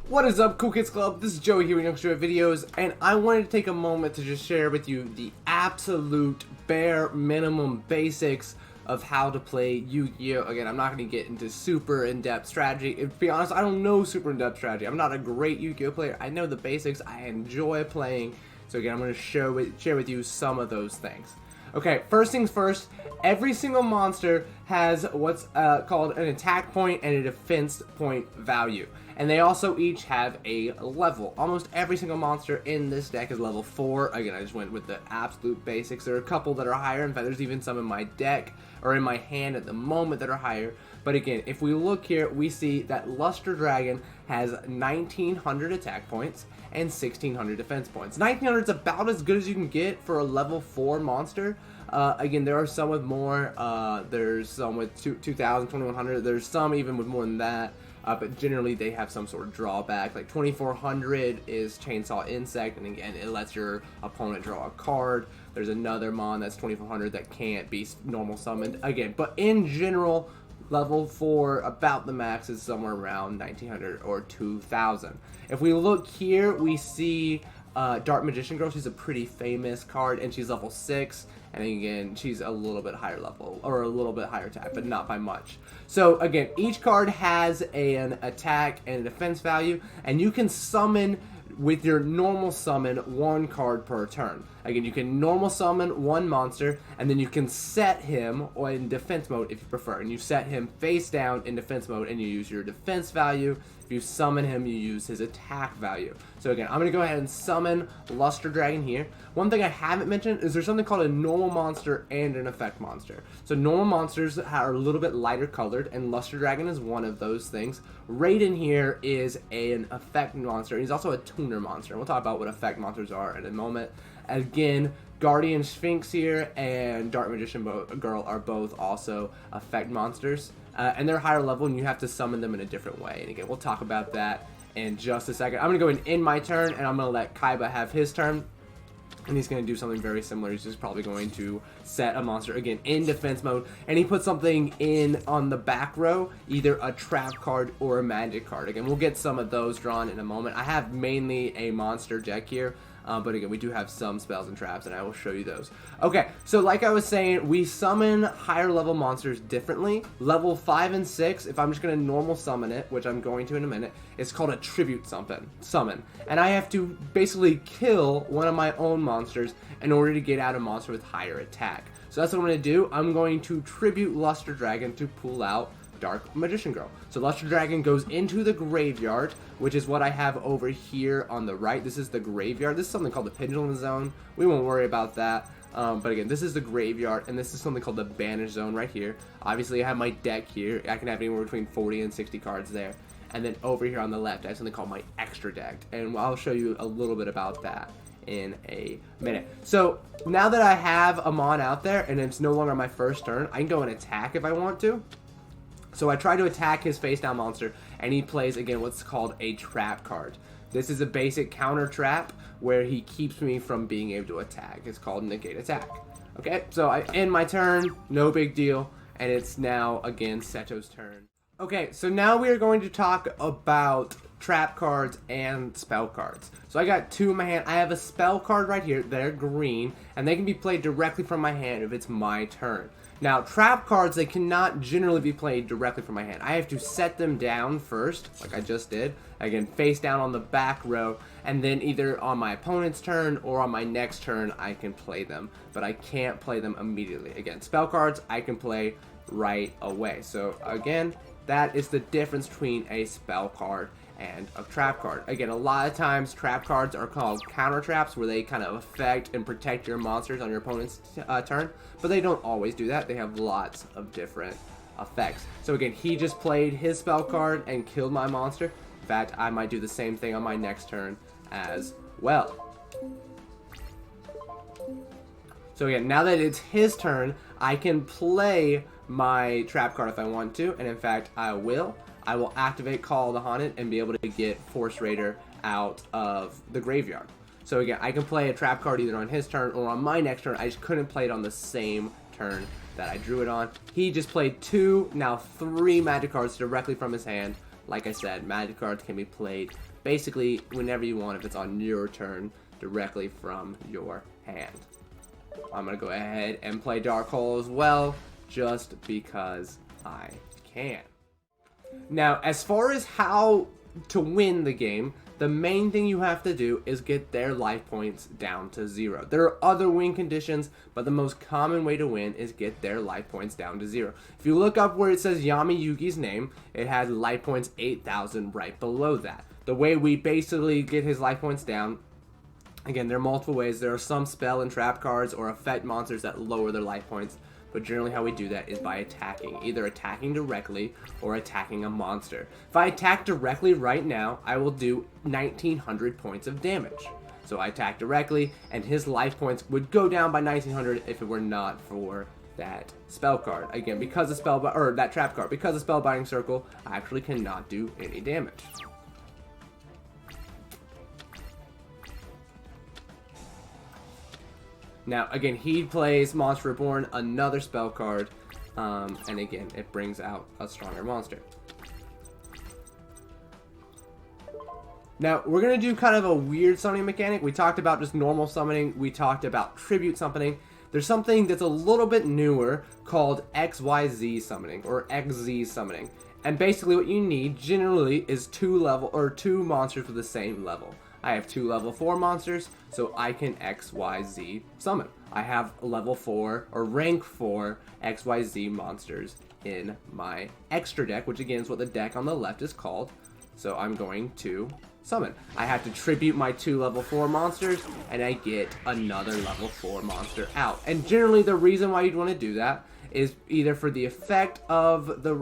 What is up, Cool Kids Club? This is Joey here with Yugioh Videos, and I wanted to take a moment to just share with you the absolute bare minimum basics of how to play Yu-Gi-Oh! Again, I'm not going to get into super in-depth strategy. To be honest, I don't know super in-depth strategy. I'm not a great Yu-Gi-Oh! Player. I know the basics. I enjoy playing. So again, I'm going to share with you some of those things. Okay, first things first, every single monster has what's called an attack point and a defense point value. And they also each have a level. Almost every single monster in this deck is level 4. Again, I just went with the absolute basics. There are a couple that are higher. In fact, there's even some in my deck or in my hand at the moment that are higher. But again, if we look here, we see that Luster Dragon has 1900 attack points and 1600 defense points. 1900 is about as good as you can get for a level 4 monster. Again, there are some with more. There's some with 2000, 2100. There's some even with more than that. But generally they have some sort of drawback. Like 2400 is Chainsaw Insect, and again, it lets your opponent draw a card. There's another mon that's 2400 that can't be normal summoned. Again, but in general, level 4, about the max, is somewhere around 1900 or 2000. If we look here, we see Dark Magician Girl. She's a pretty famous card, and she's level 6. And again, she's a little bit higher level, or a little bit higher attack, but not by much. So again, each card has an attack and a defense value, and you can summon with your normal summon 1 card per turn. Again, you can normal summon 1 monster, and then you can set him in defense mode if you prefer. And you set him face down in defense mode, and you use your defense value. If you summon him, you use his attack value. So again, I'm going to go ahead and summon Luster Dragon here. One thing I haven't mentioned is there's something called a normal monster and an effect monster. So normal monsters are a little bit lighter colored, and Luster Dragon is one of those things. Raiden here is an effect monster. He's also a tuner monster, and we'll talk about what effect monsters are in a moment. Again, Guardian Sphinx here and Dark Magician Girl are both also effect monsters. And they're higher level, and you have to summon them in a different way. And again, we'll talk about that in just a second. I'm going to go ahead and end my turn, and I'm going to let Kaiba have his turn. And he's going to do something very similar. He's just probably going to set a monster, again, in defense mode. And he puts something in on the back row, either a trap card or a magic card. Again, we'll get some of those drawn in a moment. I have mainly a monster deck here. But again, we do have some spells and traps, and I will show you those. Okay, so like I was saying, we summon higher level monsters differently. Level 5 and 6, if I'm just going to normal summon it, which I'm going to in a minute, it's called a tribute summon. And I have to basically kill one of my own monsters in order to get out a monster with higher attack. So that's what I'm going to do. I'm going to tribute Luster Dragon to pull out Dark Magician Girl. So Luster Dragon goes into the graveyard, which is what I have over here on the right. This is the graveyard. This is something called the Pendulum Zone. We won't worry about that. But again, this is the graveyard, and this is something called the Banish Zone right here. Obviously, I have my deck here. I can have anywhere between 40 and 60 cards there. And then over here on the left, I have something called my Extra Deck, and I'll show you a little bit about that in a minute. So now that I have a mon out there, and it's no longer my first turn, I can go and attack if I want to. So I try to attack his face down monster, and he plays, again, what's called a trap card. This is a basic counter trap where he keeps me from being able to attack. It's called negate attack. Okay, so I end my turn, no big deal, and it's now, again, Seto's turn. Okay, so now we are going to talk about trap cards and spell cards. So I got 2 in my hand. I have a spell card right here. They're green, and they can be played directly from my hand if it's my turn. Now, trap cards, they cannot generally be played directly from my hand. I have to set them down first, like I just did. Again, face down on the back row, and then either on my opponent's turn or on my next turn, I can play them. But I can't play them immediately. Again, spell cards, I can play right away. So, again, that is the difference between a spell card and a trap card. Again, a lot of times trap cards are called counter traps, where they kind of affect and protect your monsters on your opponent's turn, but they don't always do that. They have lots of different effects. So again, he just played his spell card and killed my monster. In fact, I might do the same thing on my next turn as well. So again, now that it's his turn, I can play my trap card if I want to, and in fact, I will. I will activate Call of the Haunted and be able to get Force Raider out of the graveyard. So again, I can play a trap card either on his turn or on my next turn. I just couldn't play it on the same turn that I drew it on. He just played 2, now 3 magic cards directly from his hand. Like I said, magic cards can be played basically whenever you want if it's on your turn directly from your hand. I'm going to go ahead and play Dark Hole as well, just because I can. Now, as far as how to win the game, the main thing you have to do is get their life points down to 0. There are other win conditions, but the most common way to win is get their life points down to 0. If you look up where it says Yami Yugi's name, it has life points 8,000 right below that. The way we basically get his life points down, again, there are multiple ways. There are some spell and trap cards or effect monsters that lower their life points, but generally how we do that is by attacking. Either attacking directly or attacking a monster. If I attack directly right now, I will do 1,900 points of damage. So I attack directly, and his life points would go down by 1,900 if it were not for that spell card. Again, because of that trap card, because of Spellbinding Circle, I actually cannot do any damage. Now, again, he plays Monster Reborn, another spell card, and again, it brings out a stronger monster. Now, we're going to do kind of a weird summoning mechanic. We talked about just normal summoning. We talked about tribute summoning. There's something that's a little bit newer called XYZ summoning, or XZ summoning. And basically what you need, generally, is two monsters with the same level. I have 2 level 4 monsters, so I can XYZ summon. I have level 4 or rank 4 XYZ monsters in my extra deck, which again is what the deck on the left is called. So I'm going to summon. I have to tribute my 2 level 4 monsters, and I get another level 4 monster out. And generally the reason why you'd want to do that is either for the effect of the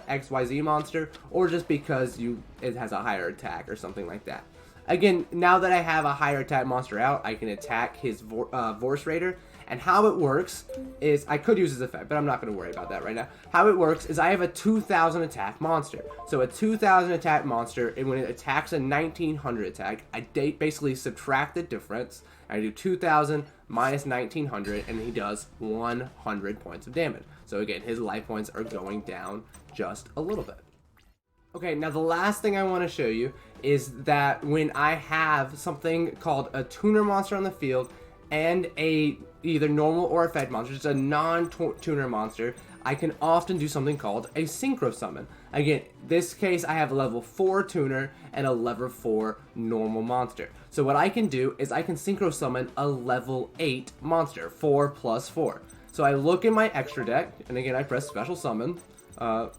XYZ monster, or just because it has a higher attack or something like that. Again, now that I have a higher attack monster out, I can attack his Vorse Raider. And how it works is, I could use his effect, but I'm not going to worry about that right now. How it works is I have a 2,000 attack monster. So a 2,000 attack monster, and when it attacks a 1,900 attack, I basically subtract the difference. I do 2,000 minus 1,900, and he does 100 points of damage. So again, his life points are going down just a little bit. Okay, now the last thing I want to show you is that when I have something called a tuner monster on the field and a either normal or effect monster, just a non-tuner monster, I can often do something called a synchro summon. Again, this case I have a level 4 tuner and a level 4 normal monster. So what I can do is I can synchro summon a level 8 monster, 4 plus 4. So I look in my extra deck, and again I press special summon,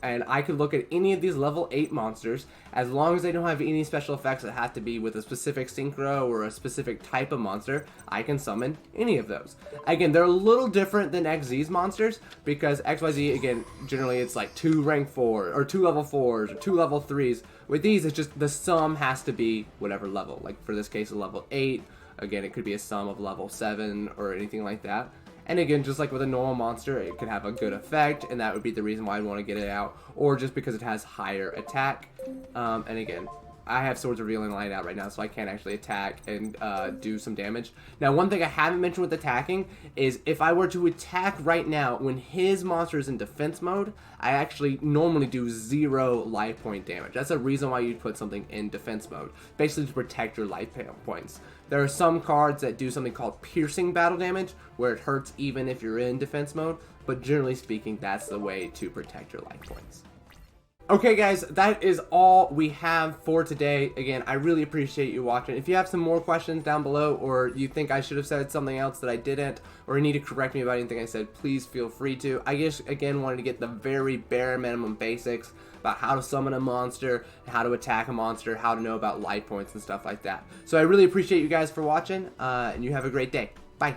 and I could look at any of these level 8 monsters. As long as they don't have any special effects that have to be with a specific synchro or a specific type of monster, I can summon any of those. Again, they're a little different than XZ's monsters, because XYZ, again, generally it's like 2 rank 4, or 2 level 4s, or 2 level 3s. With these, it's just the sum has to be whatever level. Like for this case, a level 8. Again, it could be a sum of level 7 or anything like that. And again, just like with a normal monster, it could have a good effect, and that would be the reason why I'd want to get it out, or just because it has higher attack. And again, I have Swords of Revealing lined out right now, so I can't actually attack and do some damage. Now, one thing I haven't mentioned with attacking is if I were to attack right now, when his monster is in defense mode, I actually normally do 0 life point damage. That's a reason why you'd put something in defense mode, basically to protect your life points. There are some cards that do something called piercing battle damage, where it hurts even if you're in defense mode, but generally speaking, that's the way to protect your life points. Okay guys, that is all we have for today. Again, I really appreciate you watching. If you have some more questions down below, or you think I should have said something else that I didn't, or you need to correct me about anything I said, please feel free to. I just, again, wanted to get the very bare minimum basics about how to summon a monster, how to attack a monster, how to know about life points and stuff like that. So I really appreciate you guys for watching, and you have a great day. Bye.